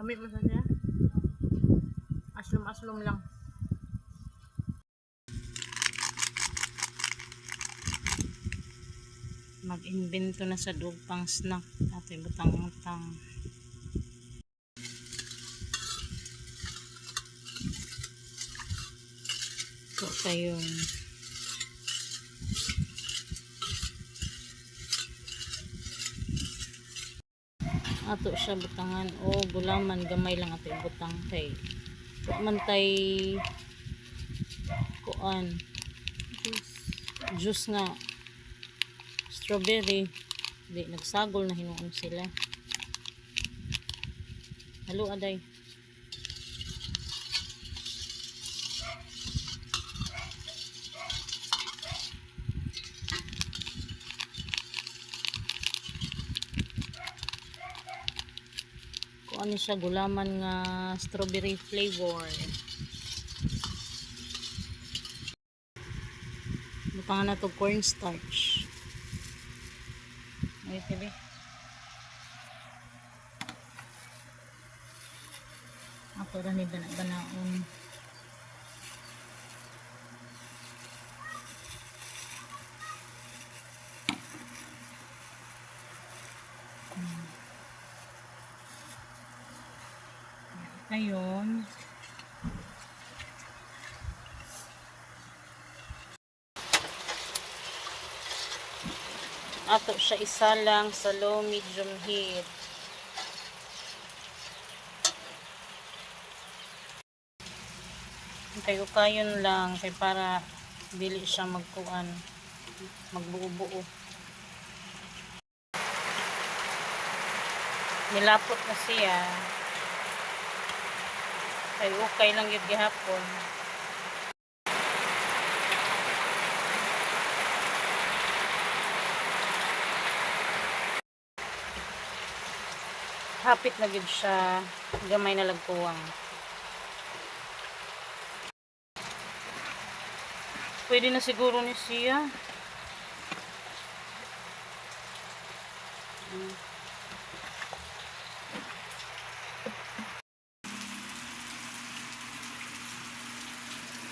Gamit mo sa siya. Aslom-aslom lang. Mag-invento na sa dog pang snack. Ato butang-utang. Ito kayo. Ato siya butangan o gulaman gamay lang ato butang kay mantay kuan juice nga strawberry di nagsagol na hinuon sila. Halo aday. Ano siya gulaman nga strawberry flavor. Butangan na to cornstarch. Ay, tibi. Ako rin ni banaon. Ngayon, ato siya isa lang sa low medium heat. Kayo-kayon lang kay para dili siya magkuan, magbuo-buo. Nilapot na siya. Ay, okay lang yun gihapon. Hapit na gid siya. Gamay na lagkuwang. Pwede na siguro ni siya.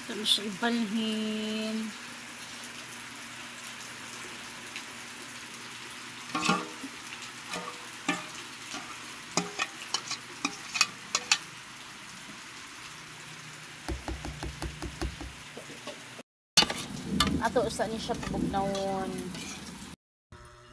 Tapos siya ibalhin. Ato sa ni siya pabugnawon.